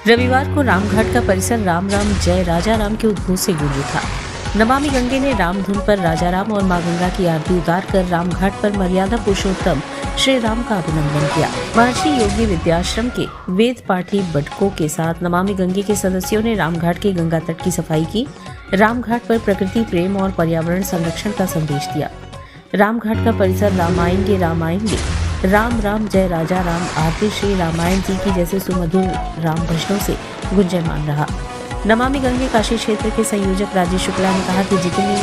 रविवार को रामघाट का परिसर राम राम जय राजा राम के उद्घोष से गूंजा था। नमामि गंगे ने राम धुन पर राजा राम और मां गंगा की आरती उतारकर रामघाट पर मर्यादा पुरुषोत्तम श्री राम का अभिनंदन किया। महर्षि योगी विद्याश्रम के वेद पाठी बटकों के साथ नमामि गंगे के सदस्यों ने रामघाट के गंगा तट की सफाई की। रामघाट पर प्रकृति प्रेम और पर्यावरण संरक्षण का संदेश दिया। रामघाट का परिसर रामायण राम राम जय राजा राम आरती श्री रामायण जी की जैसे सुमधुर राम भजनों से गुंजयमान रहा। नमामि गंगे काशी क्षेत्र के संयोजक राजेश शुक्ला ने कहा कि जितनी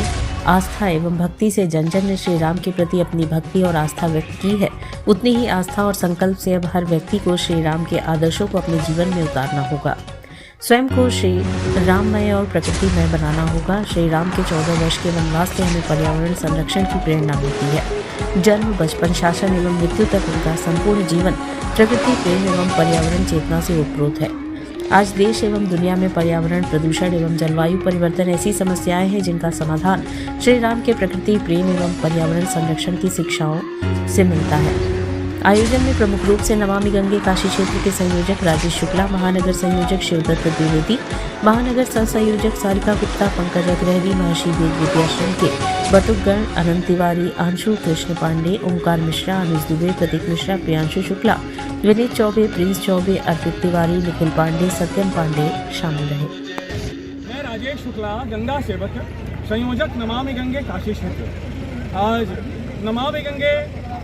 आस्था एवं भक्ति से जन जन ने श्री राम के प्रति अपनी भक्ति और आस्था व्यक्त की है, उतनी ही आस्था और संकल्प से अब हर व्यक्ति को श्री राम के आदर्शों को अपने जीवन में उतारना होगा। स्वयं को श्री राममय और प्रकृतिमय बनाना होगा। श्री राम के 14 वर्ष के वनवास से हमें पर्यावरण संरक्षण की प्रेरणा मिलती है। जन्म, बचपन, शासन एवं मृत्यु तक उनका संपूर्ण जीवन प्रकृति प्रेम एवं पर्यावरण चेतना से ओतप्रोत है। आज देश एवं दुनिया में पर्यावरण प्रदूषण एवं जलवायु परिवर्तन ऐसी समस्याएं हैं जिनका समाधान श्री राम के प्रकृति प्रेम एवं पर्यावरण संरक्षण की शिक्षाओं से मिलता है। आयोजन में प्रमुख रूप से नमामि गंगे काशी क्षेत्र के संयोजक राजेश शुक्ला, महानगर संयोजक शिवदत्त द्विवेदी, महानगर सह संयोजक सारिका गुप्ता, पंकज अग्रहरी, महर्षि वेद विद्याश्रम के बटुकगण, अनंत तिवारी, आंशु कृष्ण पांडे, ओमकार मिश्रा, अनुज दुबे, प्रतीक मिश्रा, प्रियांशु शुक्ला, विनीत चौबे, प्रिंस चौबे, अर्पित तिवारी, निखिल पांडे, सत्यम पांडे शामिल रहे। मैं राजेश शुक्ला, गंगा सेवक, संयोजक नमामि गंगे काशी क्षेत्र। आज नमामि गंगे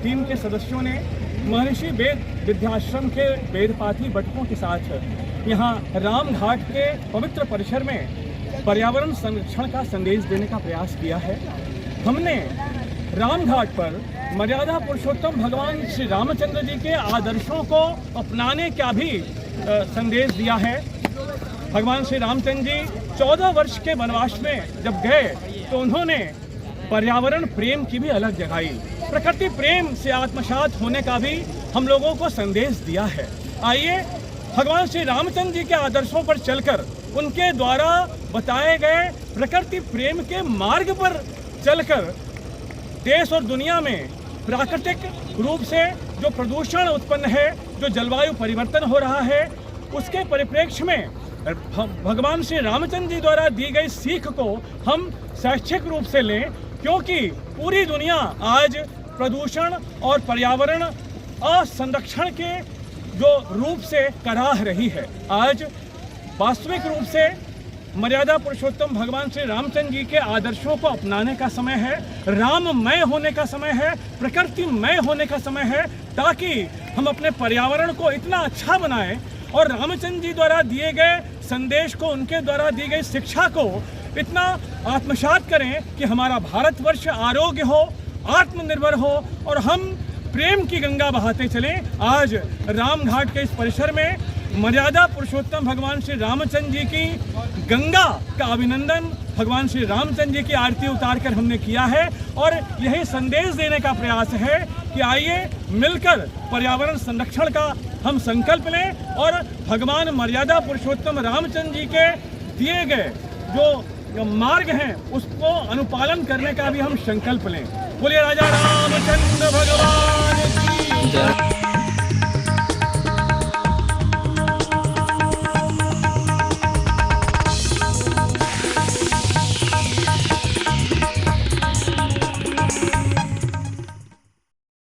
टीम के सदस्यों ने महर्षि वेद विद्याश्रम के वेद पाठी बटकों के साथ यहाँ रामघाट के पवित्र परिसर में पर्यावरण संरक्षण का संदेश देने का प्रयास किया है। हमने रामघाट पर मर्यादा पुरुषोत्तम भगवान श्री रामचंद्र जी के आदर्शों को अपनाने का भी संदेश दिया है। भगवान श्री रामचंद्र जी 14 वर्ष के वनवास में जब गए तो उन्होंने पर्यावरण प्रेम की भी अलग जगाई, प्रकृति प्रेम से आत्मसात होने का भी हम लोगों को संदेश दिया है। आइए भगवान श्री रामचंद्र जी के आदर्शों पर चलकर उनके द्वारा बताए गए प्रकृति प्रेम के मार्ग पर चलकर देश और दुनिया में प्राकृतिक रूप से जो प्रदूषण उत्पन्न है, जो जलवायु परिवर्तन हो रहा है, उसके परिप्रेक्ष्य में भगवान श्री रामचंद्र जी द्वारा दी गई सीख को हम शैक्षिक रूप से लें, क्योंकि पूरी दुनिया आज प्रदूषण और पर्यावरण असंरक्षण के जो रूप से कराह रही है। आज वास्तविक रूप से मर्यादा पुरुषोत्तम भगवान श्री रामचंद्र जी के आदर्शों को अपनाने का समय है, राममय होने का समय है, प्रकृतिमय होने का समय है, ताकि हम अपने पर्यावरण को इतना अच्छा बनाएं और रामचंद्र जी द्वारा दिए गए संदेश को, उनके द्वारा दी गई शिक्षा को इतना आत्मसात करें कि हमारा भारतवर्ष आरोग्य हो, आत्मनिर्भर हो और हम प्रेम की गंगा बहाते चलें। आज रामघाट के इस परिसर में मर्यादा पुरुषोत्तम भगवान श्री रामचंद्र जी की गंगा का अभिनंदन, भगवान श्री रामचंद्र जी की आरती उतार कर हमने किया है और यही संदेश देने का प्रयास है कि आइए मिलकर पर्यावरण संरक्षण का हम संकल्प लें और भगवान मर्यादा पुरुषोत्तम रामचंद्र जी के दिए गए जो मार्ग हैं उसको अनुपालन करने का भी हम संकल्प लें। बोलिए राजा रामचंद्र भगवान की जय।